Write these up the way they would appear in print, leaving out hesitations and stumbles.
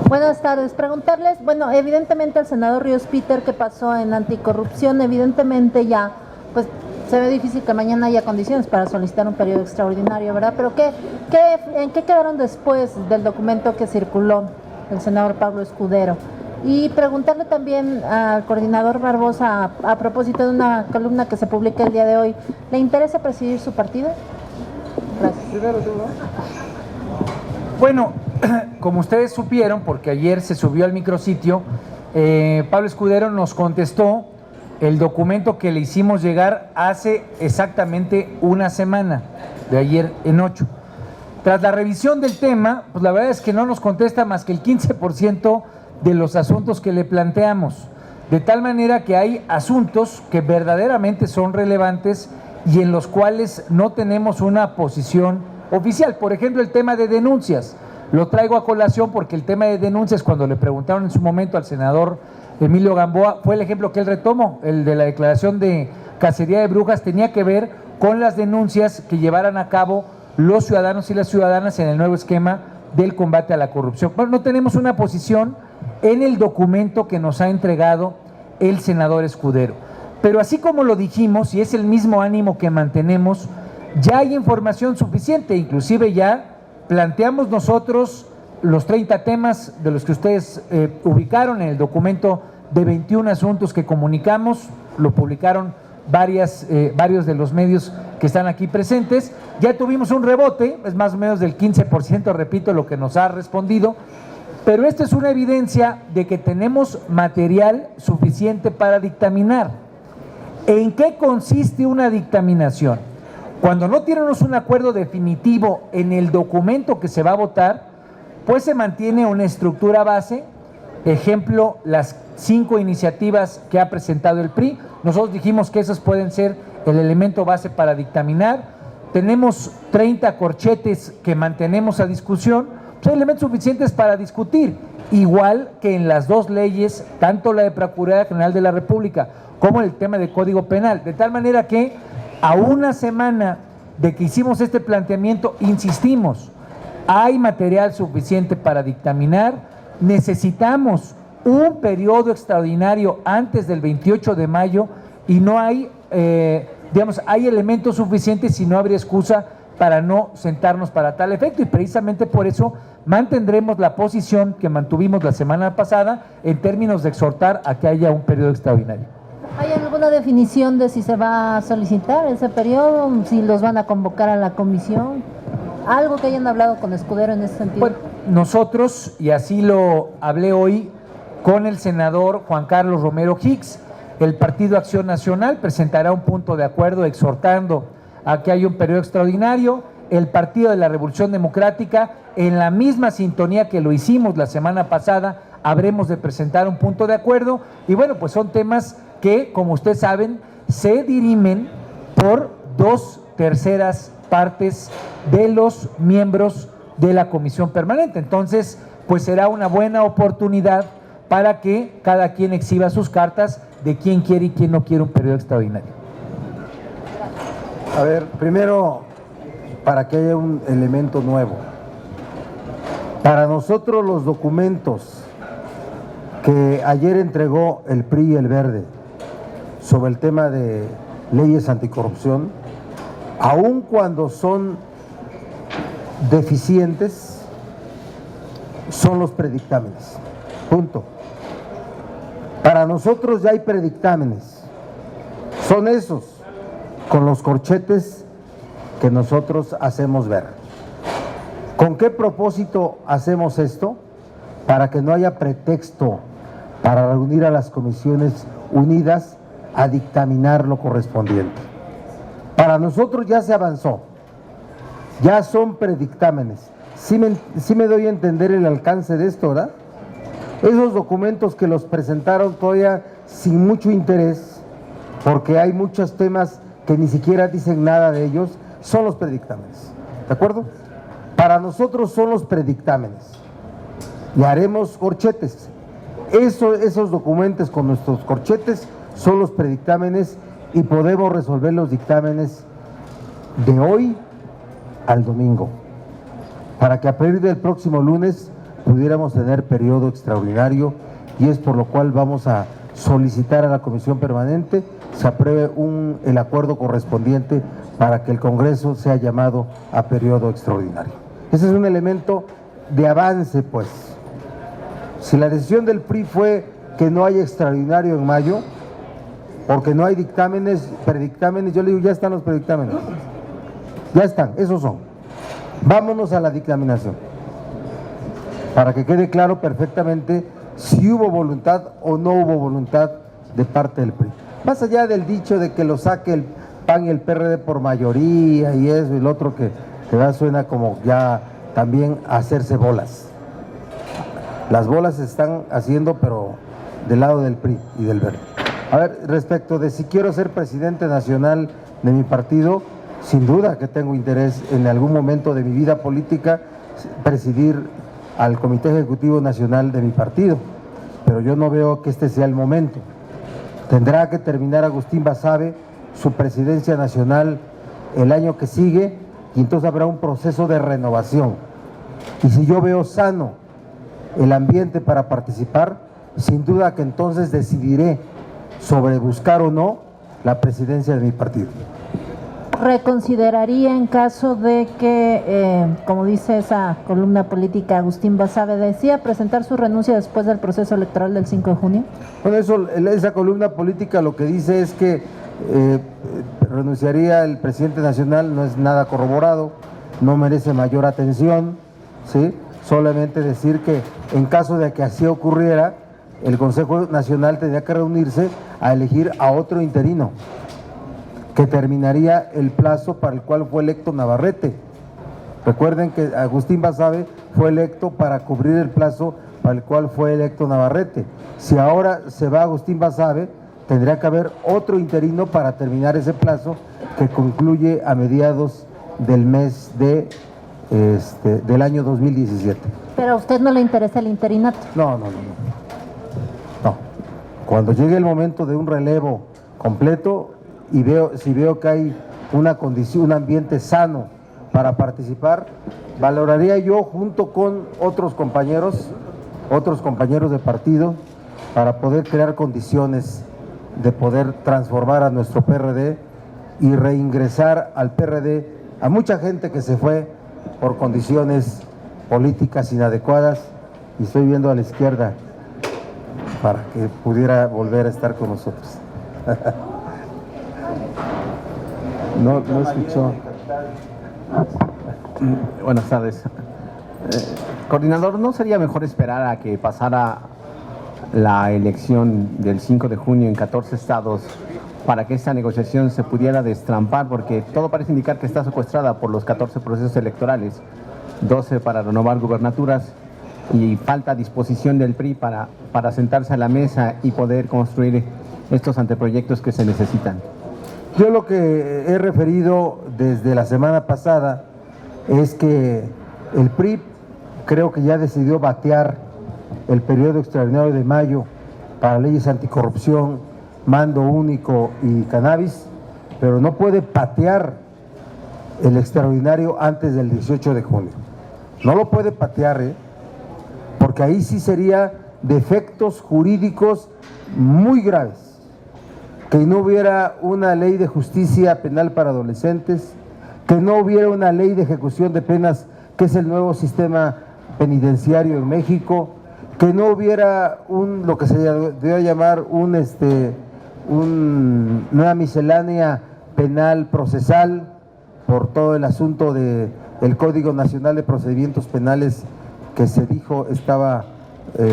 Buenas tardes. Preguntarles, bueno, evidentemente el senador Ríos Peter, ¿qué pasó en anticorrupción? Evidentemente ya, pues se ve difícil que mañana haya condiciones para solicitar un periodo extraordinario, ¿verdad? Pero ¿en qué quedaron después del documento que circuló el senador Pablo Escudero? Y preguntarle también al coordinador Barbosa, a propósito de una columna que se publica el día de hoy, ¿le interesa presidir su partido? Gracias. Bueno, como ustedes supieron, porque ayer se subió al micrositio, Pablo Escudero nos contestó el documento que le hicimos llegar hace exactamente una semana, de ayer en 8. Tras la revisión del tema, pues la verdad es que no nos contesta más que el 15% de los asuntos que le planteamos, de tal manera que hay asuntos que verdaderamente son relevantes y en los cuales no tenemos una posición oficial. Por ejemplo, el tema de denuncias. Lo traigo a colación porque el tema de denuncias, cuando le preguntaron en su momento al senador Emilio Gamboa, fue el ejemplo que él retomó, el de la declaración de cacería de brujas, tenía que ver con las denuncias que llevaran a cabo los ciudadanos y las ciudadanas en el nuevo esquema del combate a la corrupción. Bueno, no tenemos una posición en el documento que nos ha entregado el senador Escudero. Pero así como lo dijimos, y es el mismo ánimo que mantenemos, ya hay información suficiente, inclusive ya planteamos nosotros los 30 temas de los que ustedes ubicaron en el documento de 21 asuntos que comunicamos, lo publicaron varios de los medios que están aquí presentes. Ya tuvimos un rebote, es más o menos del 15%, repito, lo que nos ha respondido, pero esta es una evidencia de que tenemos material suficiente para dictaminar. ¿En qué consiste una dictaminación? Cuando no tenemos un acuerdo definitivo en el documento que se va a votar, pues se mantiene una estructura base, ejemplo, las 5 iniciativas que ha presentado el PRI. Nosotros dijimos que esas pueden ser el elemento base para dictaminar. Tenemos 30 corchetes que mantenemos a discusión. Son elementos suficientes para discutir, igual que en las 2 leyes, tanto la de Procuraduría General de la República como el tema del Código Penal, de tal manera que a una semana de que hicimos este planteamiento, insistimos, hay material suficiente para dictaminar. Necesitamos un periodo extraordinario antes del 28 de mayo y no hay, hay elementos suficientes y no habría excusa para no sentarnos para tal efecto, y precisamente por eso mantendremos la posición que mantuvimos la semana pasada en términos de exhortar a que haya un periodo extraordinario. ¿Hay alguna definición de si se va a solicitar ese periodo, si los van a convocar a la comisión? ¿Algo que hayan hablado con Escudero en ese sentido? Bueno, nosotros, y así lo hablé hoy con el senador Juan Carlos Romero Hicks, el Partido Acción Nacional presentará un punto de acuerdo exhortando a que haya un periodo extraordinario. El Partido de la Revolución Democrática, en la misma sintonía que lo hicimos la semana pasada, habremos de presentar un punto de acuerdo. Y bueno, pues son temas que, como ustedes saben, se dirimen por 2/3 partes de los miembros de la comisión permanente. Entonces, pues será una buena oportunidad para que cada quien exhiba sus cartas de quién quiere y quién no quiere un periodo extraordinario. A ver, primero, para que haya un elemento nuevo. Para nosotros los documentos que ayer entregó el PRI y el Verde sobre el tema de leyes anticorrupción, aun cuando son deficientes, son los predictámenes. Punto. Para nosotros ya hay predictámenes. Son esos, con los corchetes que nosotros hacemos ver. ¿Con qué propósito hacemos esto? Para que no haya pretexto para reunir a las comisiones unidas a dictaminar lo correspondiente. Para nosotros ya se avanzó, ya son predictámenes. Sí me doy a entender el alcance de esto, ¿verdad? Esos documentos que los presentaron todavía sin mucho interés, porque hay muchos temas que ni siquiera dicen nada de ellos, son los predictámenes, ¿de acuerdo? Para nosotros son los predictámenes y haremos corchetes. Esos documentos con nuestros corchetes son los predictámenes y podemos resolver los dictámenes de hoy al domingo, para que a partir del próximo lunes pudiéramos tener periodo extraordinario, y es por lo cual vamos a solicitar a la Comisión Permanente se apruebe el acuerdo correspondiente para que el Congreso sea llamado a periodo extraordinario. Ese es un elemento de avance, pues. Si la decisión del PRI fue que no haya extraordinario en mayo, porque no hay dictámenes, predictámenes, yo le digo, ya están los predictámenes. Ya están, esos son. Vámonos a la dictaminación, para que quede claro perfectamente si hubo voluntad o no hubo voluntad de parte del PRI. Más allá del dicho de que lo saque el PAN y el PRD por mayoría y eso y el otro que da suena como ya también a hacerse bolas. Las bolas se están haciendo, pero del lado del PRI y del Verde. A ver, respecto de si quiero ser presidente nacional de mi partido, sin duda que tengo interés en algún momento de mi vida política presidir al Comité Ejecutivo Nacional de mi partido, pero yo no veo que este sea el momento. Tendrá que terminar Agustín Basabe su presidencia nacional el año que sigue y entonces habrá un proceso de renovación. Y si yo veo sano el ambiente para participar, sin duda que entonces decidiré sobre buscar o no la presidencia de mi partido. ¿Reconsideraría en caso de que, como dice esa columna política, Agustín Basabe decía presentar su renuncia después del proceso electoral del 5 de junio? Bueno, esa columna política lo que dice es que renunciaría el presidente nacional, no es nada corroborado, no merece mayor atención, ¿sí? Solamente decir que en caso de que así ocurriera, el Consejo Nacional tendría que reunirse a elegir a otro interino, que terminaría el plazo para el cual fue electo Navarrete. Recuerden que Agustín Basabe fue electo para cubrir el plazo para el cual fue electo Navarrete. Si ahora se va Agustín Basabe, tendría que haber otro interino para terminar ese plazo que concluye a mediados del mes del año 2017. ¿Pero a usted no le interesa el interinato? No. Cuando llegue el momento de un relevo completo y si veo que hay una condición, un ambiente sano para participar, valoraría yo junto con otros compañeros de partido para poder crear condiciones de poder transformar a nuestro PRD y reingresar al PRD a mucha gente que se fue por condiciones políticas inadecuadas, y estoy viendo a la izquierda para que pudiera volver a estar con nosotros. No escuchó. Buenas tardes. Coordinador, ¿no sería mejor esperar a que pasara la elección del 5 de junio en 14 estados para que esta negociación se pudiera destrampar? Porque todo parece indicar que está secuestrada por los 14 procesos electorales, 12 para renovar gubernaturas, y falta disposición del PRI para sentarse a la mesa y poder construir estos anteproyectos que se necesitan. Yo lo que he referido desde la semana pasada es que el PRI creo que ya decidió batear el periodo extraordinario de mayo para leyes anticorrupción, mando único y cannabis, pero no puede patear el extraordinario antes del 18 de junio. No lo puede patear, porque ahí sí sería defectos jurídicos muy graves. Que no hubiera una ley de justicia penal para adolescentes, que no hubiera una ley de ejecución de penas, que es el nuevo sistema penitenciario en México, que no hubiera lo que se debe llamar una miscelánea penal procesal por todo el asunto del Código Nacional de Procedimientos Penales, que se dijo estaba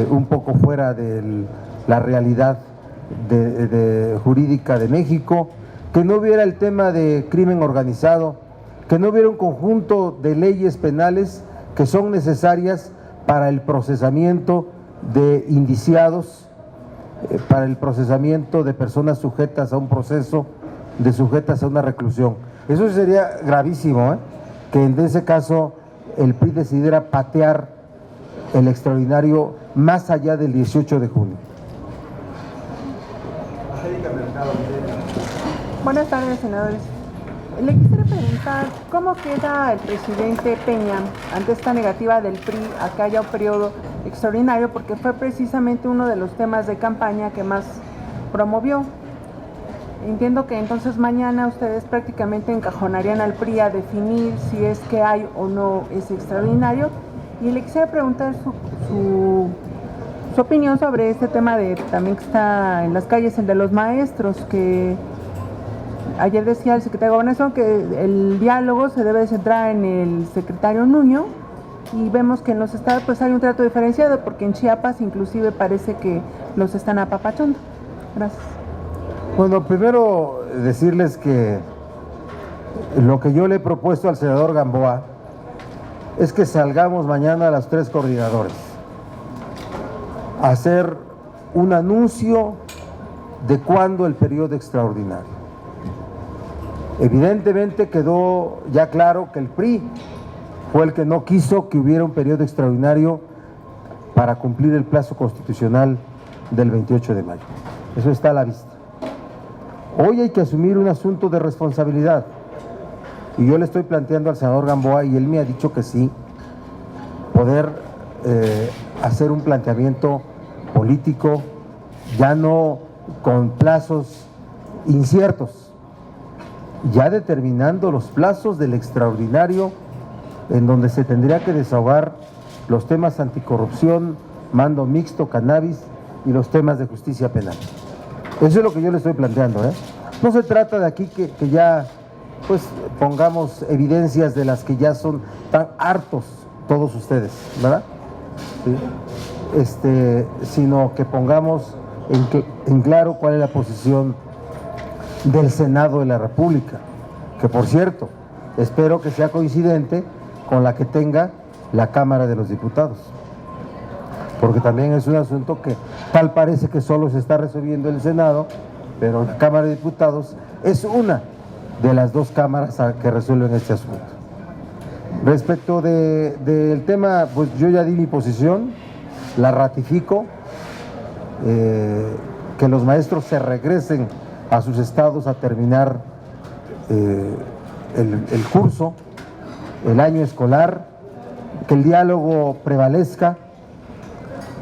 un poco fuera de la realidad jurídica de México, que no hubiera el tema de crimen organizado, que no hubiera un conjunto de leyes penales que son necesarias para el procesamiento de indiciados, para el procesamiento de personas sujetas a un proceso, sujetas a una reclusión. Eso sería gravísimo, que en ese caso el PRI decidiera patear el extraordinario más allá del 18 de junio. Buenas tardes, senadores. Le quisiera preguntar cómo queda el presidente Peña ante esta negativa del PRI a que haya un periodo extraordinario, porque fue precisamente uno de los temas de campaña que más promovió. Entiendo que entonces mañana ustedes prácticamente encajonarían al PRI a definir si es que hay o no ese extraordinario. Y le quisiera preguntar su opinión sobre este tema de también que está en las calles, el de los maestros, que ayer decía el secretario de Gobernación que el diálogo se debe centrar en el secretario Nuño, y vemos que en los estados pues hay un trato diferenciado, porque en Chiapas inclusive parece que los están apapachando. Gracias. Bueno, primero decirles que lo que yo le he propuesto al senador Gamboa es que salgamos mañana a los 3 coordinadores a hacer un anuncio de cuándo el periodo extraordinario. Evidentemente quedó ya claro que el PRI fue el que no quiso que hubiera un periodo extraordinario para cumplir el plazo constitucional del 28 de mayo. Eso está a la vista. Hoy hay que asumir un asunto de responsabilidad, y yo le estoy planteando al senador Gamboa, y él me ha dicho que sí, poder hacer un planteamiento político, ya no con plazos inciertos, ya determinando los plazos del extraordinario, en donde se tendría que desahogar los temas anticorrupción, mando mixto, cannabis y los temas de justicia penal. Eso es lo que yo le estoy planteando, ¿eh? No se trata de aquí que ya pues pongamos evidencias de las que ya son tan hartos todos ustedes, ¿verdad? ¿Sí? Sino que pongamos en claro cuál es la posición del Senado de la República, que por cierto, espero que sea coincidente con la que tenga la Cámara de los Diputados, porque también es un asunto que tal parece que solo se está resolviendo en el Senado, pero la Cámara de Diputados es una de las 2 cámaras que resuelven este asunto. Respecto del tema, pues yo ya di mi posición, la ratifico, que los maestros se regresen a sus estados a terminar el curso, el año escolar, que el diálogo prevalezca.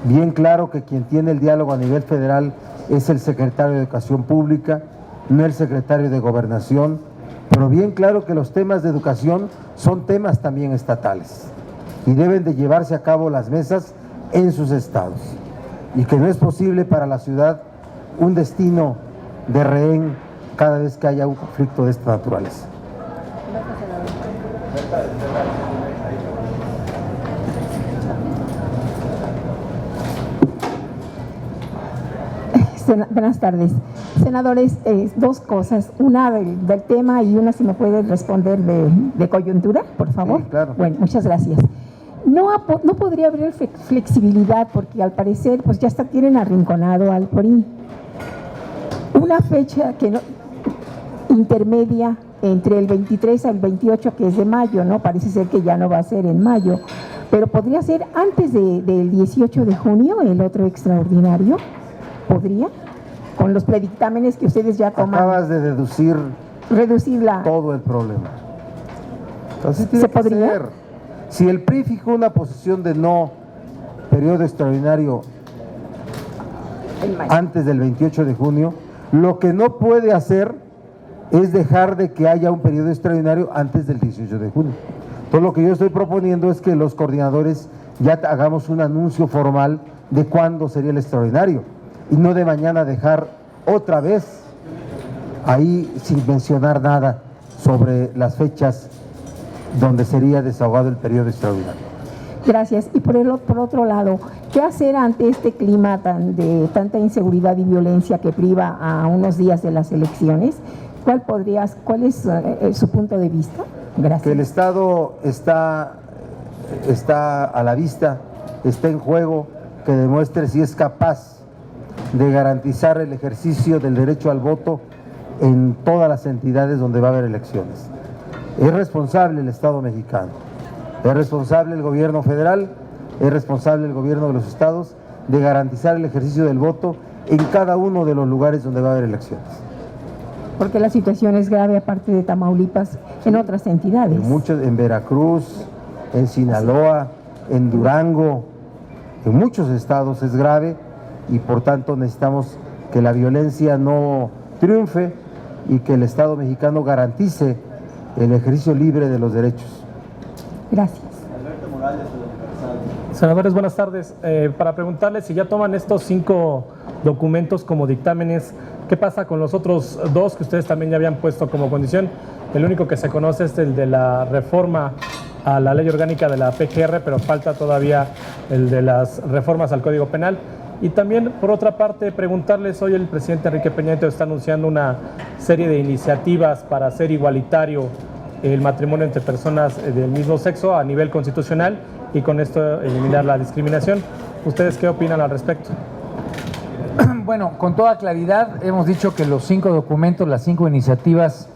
Bien claro que quien tiene el diálogo a nivel federal es el secretario de Educación Pública, no el secretario de Gobernación, pero bien claro que los temas de educación son temas también estatales y deben de llevarse a cabo las mesas en sus estados, y que no es posible para la ciudad un destino de rehén cada vez que haya un conflicto de esta naturaleza. Buenas tardes. Senadores, 2 cosas, una del tema y una si me puede responder de coyuntura, por favor. Sí, claro. Bueno, muchas gracias. No podría haber flexibilidad, porque al parecer pues ya tienen arrinconado al PRI. Una fecha que no, intermedia entre el 23 al 28, que es de mayo, ¿no? Parece ser que ya no va a ser en mayo, pero podría ser antes del 18 de junio, el otro extraordinario. ¿Podría? Con los predictámenes que ustedes ya toman. Acabas de reducirla. todo el problema. Entonces tiene ¿Se que podría? ser. Si el PRI fijó una posición de no periodo extraordinario antes del 28 de junio, lo que no puede hacer es dejar de que haya un periodo extraordinario antes del 18 de junio. Entonces lo que yo estoy proponiendo es que los coordinadores ya hagamos un anuncio formal de cuándo sería el extraordinario, y no de mañana dejar otra vez ahí sin mencionar nada sobre las fechas donde sería desahogado el periodo extraordinario. Gracias. Y por otro lado, ¿qué hacer ante este clima de tanta inseguridad y violencia que priva a unos días de las elecciones? ¿Cuál es su punto de vista? Gracias. Que el Estado está a la vista, está en juego, que demuestre si es capaz de garantizar el ejercicio del derecho al voto en todas las entidades donde va a haber elecciones. Es responsable el Estado mexicano, es responsable el gobierno federal, es responsable el gobierno de los estados de garantizar el ejercicio del voto en cada uno de los lugares donde va a haber elecciones. porque la situación es grave aparte de Tamaulipas en otras entidades. En Veracruz, en Sinaloa, en Durango, en muchos estados es grave y por tanto necesitamos que la violencia no triunfe y que el Estado mexicano garantice el ejercicio libre de los derechos. Gracias. Senadores, buenas tardes. Para preguntarles si ya toman estos 5 documentos como dictámenes, ¿qué pasa con los otros 2 que ustedes también ya habían puesto como condición? El único que se conoce es el de la reforma a la ley orgánica de la PGR, pero falta todavía el de las reformas al Código Penal. Y también, por otra parte, preguntarles, hoy el presidente Enrique Peña Nieto está anunciando una serie de iniciativas para hacer igualitario el matrimonio entre personas del mismo sexo a nivel constitucional y con esto eliminar la discriminación. ¿Ustedes qué opinan al respecto? Bueno, con toda claridad hemos dicho que los 5 documentos, las 5 iniciativas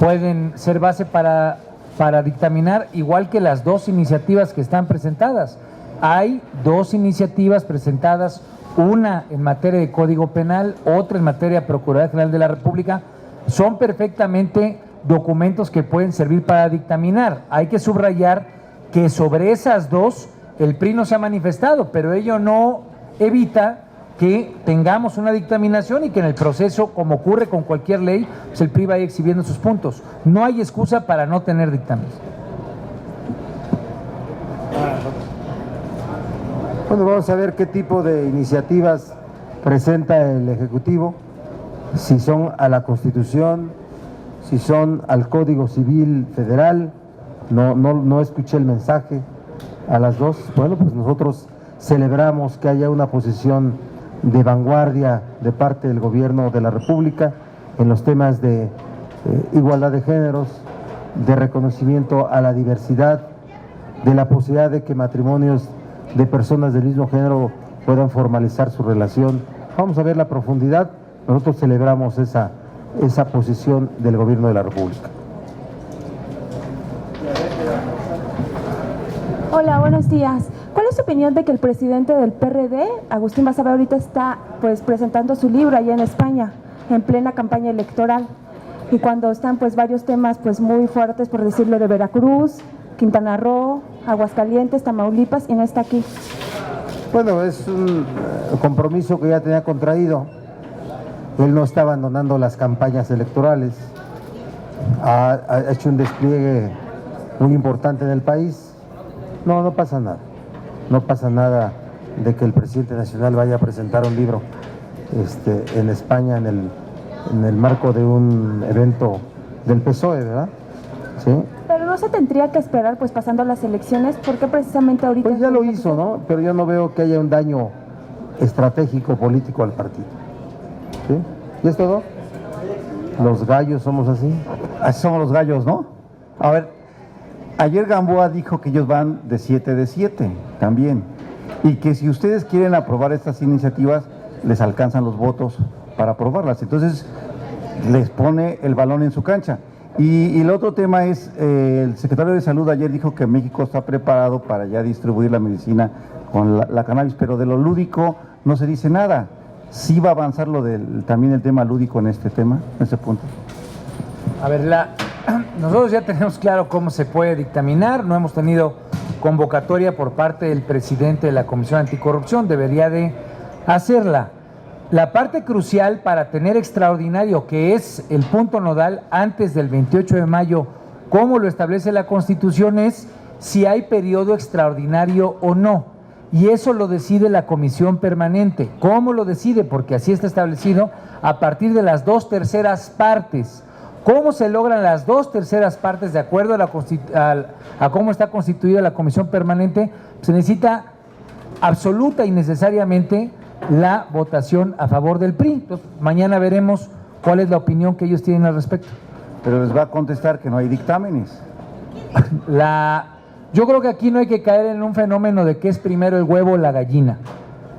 pueden ser base para dictaminar, igual que las 2 iniciativas que están presentadas. Hay 2 iniciativas presentadas, una en materia de Código Penal, otra en materia de Procuraduría General de la República. Son perfectamente documentos que pueden servir para dictaminar. Hay que subrayar que sobre esas 2 el PRI no se ha manifestado, pero ello no evita que tengamos una dictaminación y que en el proceso, como ocurre con cualquier ley, pues el PRI vaya exhibiendo sus puntos. No hay excusa para no tener dictámenes. Bueno, vamos a ver qué tipo de iniciativas presenta el Ejecutivo, si son a la Constitución, si son al Código Civil Federal. No escuché el mensaje a las 2. Bueno, pues nosotros celebramos que haya una posición de vanguardia de parte del Gobierno de la República en los temas de igualdad de géneros, de reconocimiento a la diversidad, de la posibilidad de que matrimonios de personas del mismo género puedan formalizar su relación. Vamos a ver la profundidad. Nosotros celebramos esa posición del Gobierno de la República. Hola, buenos días. ¿Cuál es su opinión de que el presidente del PRD, Agustín Basabe, ahorita está pues presentando su libro allá en España, en plena campaña electoral? Y cuando están pues varios temas pues muy fuertes, por decirlo, de Veracruz, Quintana Roo, Aguascalientes, Tamaulipas, y no está aquí. Bueno, es un compromiso que ya tenía contraído. Él no está abandonando las campañas electorales. Ha hecho un despliegue muy importante en el país. No pasa nada. No pasa nada de que el presidente nacional vaya a presentar un libro en España en el marco de un evento del PSOE, ¿verdad? ¿Sí? Pero no se tendría que esperar pues pasando las elecciones, porque precisamente ahorita... Pues ya lo hizo, ¿no? Pero yo no veo que haya un daño estratégico político al partido. ¿Sí? ¿Y es todo? Los gallos somos así. Así somos los gallos, ¿no? A ver, ayer Gamboa dijo que ellos van de 7 también, y que si ustedes quieren aprobar estas iniciativas, les alcanzan los votos para aprobarlas. Entonces, les pone el balón en su cancha. Y el otro tema es, el secretario de Salud ayer dijo que México está preparado para ya distribuir la medicina con la cannabis, pero de lo lúdico no se dice nada. ¿Sí va a avanzar también el tema lúdico en este tema, en este punto? A ver, nosotros ya tenemos claro cómo se puede dictaminar, no hemos tenido convocatoria por parte del presidente de la Comisión Anticorrupción, debería de hacerla. La parte crucial para tener extraordinario, que es el punto nodal antes del 28 de mayo, como lo establece la Constitución, es si hay periodo extraordinario o no. Y eso lo decide la Comisión Permanente. ¿Cómo lo decide? Porque así está establecido, a partir de las 2/3 partes. ¿Cómo se logran las 2/3 partes de acuerdo a cómo está constituida la Comisión Permanente? Se necesita absoluta y necesariamente la votación a favor del PRI. Entonces, mañana veremos cuál es la opinión que ellos tienen al respecto. Pero les va a contestar que no hay dictámenes. Yo creo que aquí no hay que caer en un fenómeno de que es primero el huevo o la gallina.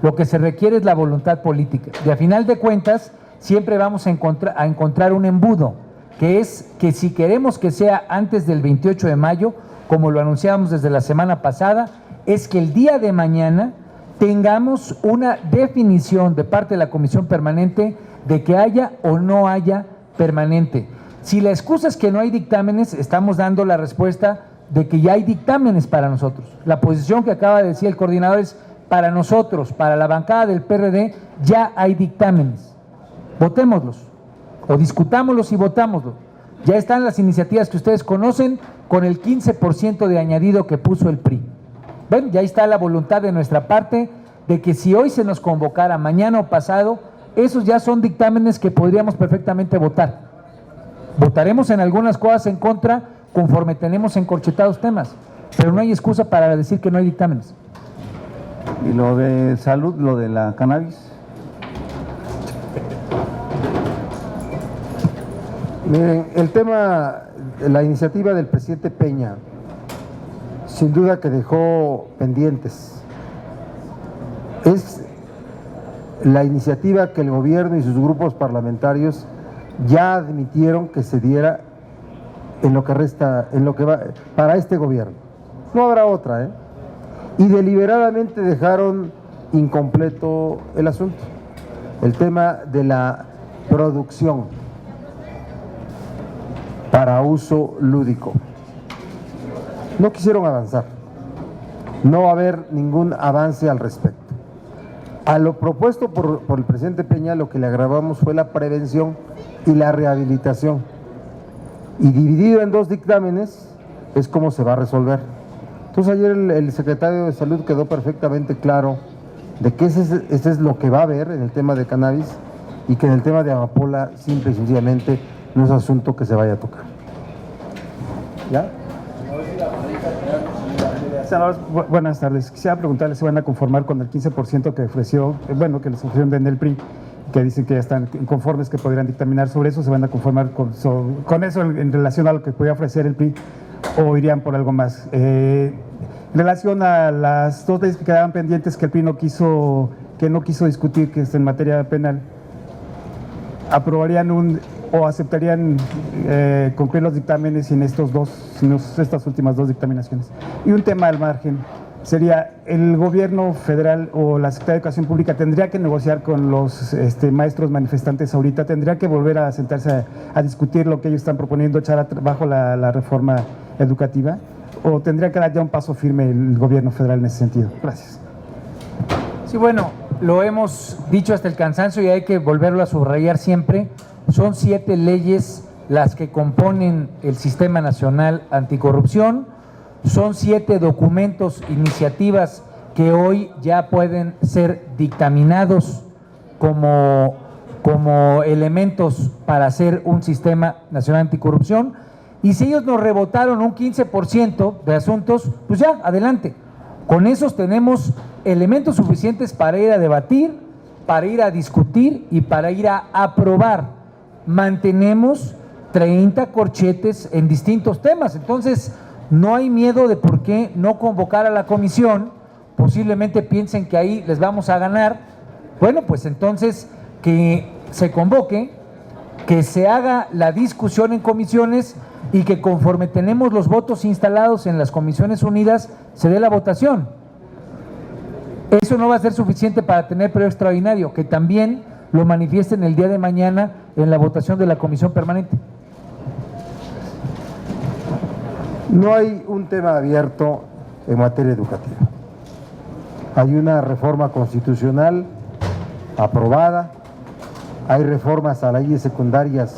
Lo que se requiere es la voluntad política. Y a final de cuentas, siempre vamos a encontrar un embudo, que es que si queremos que sea antes del 28 de mayo, como lo anunciábamos desde la semana pasada, es que el día de mañana tengamos una definición de parte de la Comisión Permanente de que haya o no haya permanente. Si la excusa es que no hay dictámenes, estamos dando la respuesta de que ya hay dictámenes para nosotros. La posición que acaba de decir el coordinador es: para nosotros, para la bancada del PRD, ya hay dictámenes. Votémoslos, o discutámoslos y votámoslos. Ya están las iniciativas que ustedes conocen con el 15% de añadido que puso el PRI. Bueno, ya está la voluntad de nuestra parte de que si hoy se nos convocara, mañana o pasado, esos ya son dictámenes que podríamos perfectamente votar. Votaremos en algunas cosas en contra conforme tenemos encorchetados temas, pero no hay excusa para decir que no hay dictámenes. Y lo de salud, lo de la cannabis. Miren, el tema, la iniciativa del presidente Peña, sin duda que dejó pendientes. Es la iniciativa que el gobierno y sus grupos parlamentarios ya admitieron que se diera en lo que resta, en lo que va para este gobierno. No habrá otra, ¿eh? Y deliberadamente dejaron incompleto el asunto, el tema de la producción para uso lúdico. No quisieron avanzar, no va a haber ningún avance al respecto. A lo propuesto por el presidente Peña, lo que le agravamos fue la prevención y la rehabilitación. Y dividido en dos dictámenes es como se va a resolver. Entonces ayer el secretario de Salud quedó perfectamente claro de que ese es lo que va a haber en el tema de cannabis y que en el tema de amapola simple y sencillamente no es asunto que se vaya a tocar. ¿Ya? Senador, buenas tardes. Quisiera preguntarle si van a conformar con el 15% que ofreció, que les ofrecieron en el PRI, que dicen que ya están inconformes, que podrían dictaminar sobre eso. ¿Se van a conformar con eso en relación a lo que podría ofrecer el PRI o irían por algo más? En relación a las dos leyes que quedaban pendientes que el PRI no quiso discutir, que es en materia penal, ¿aprobarían o aceptarían cumplir los dictámenes en estas últimas dos dictaminaciones? Y un tema al margen sería: el gobierno federal o la Secretaría de Educación Pública tendría que negociar con los maestros manifestantes ahorita, tendría que volver a sentarse a discutir lo que ellos están proponiendo, echar bajo la reforma educativa, o tendría que dar ya un paso firme el gobierno federal en ese sentido. Gracias. Sí, bueno, lo hemos dicho hasta el cansancio y hay que volverlo a subrayar siempre. Son 7 leyes las que componen el Sistema Nacional Anticorrupción, son 7 documentos, iniciativas que hoy ya pueden ser dictaminados como elementos para hacer un Sistema Nacional Anticorrupción, y si ellos nos rebotaron un 15% de asuntos, pues ya, adelante. Con esos tenemos elementos suficientes para ir a debatir, para ir a discutir y para ir a aprobar. Mantenemos 30 corchetes en distintos temas, entonces no hay miedo de por qué no convocar a la comisión. Posiblemente piensen que ahí les vamos a ganar. Bueno, pues entonces que se convoque, que se haga la discusión en comisiones y que conforme tenemos los votos instalados en las comisiones unidas se dé la votación. Eso no va a ser suficiente para tener periodo extraordinario, que también lo manifiesten el día de mañana en la votación de la comisión permanente. No hay un tema abierto en materia educativa. Hay una reforma constitucional aprobada, hay reformas a leyes secundarias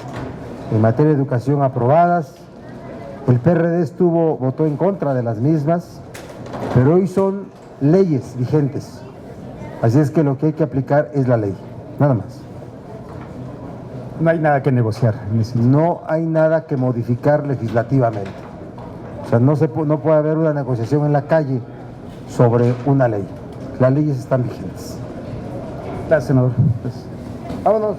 en materia de educación aprobadas. El PRD votó en contra de las mismas, pero hoy son leyes vigentes. Así es que lo que hay que aplicar es la ley, nada más. No hay nada que negociar. No hay nada que modificar legislativamente. O sea, no puede haber una negociación en la calle sobre una ley. Las leyes están vigentes. Gracias, senador. Vámonos.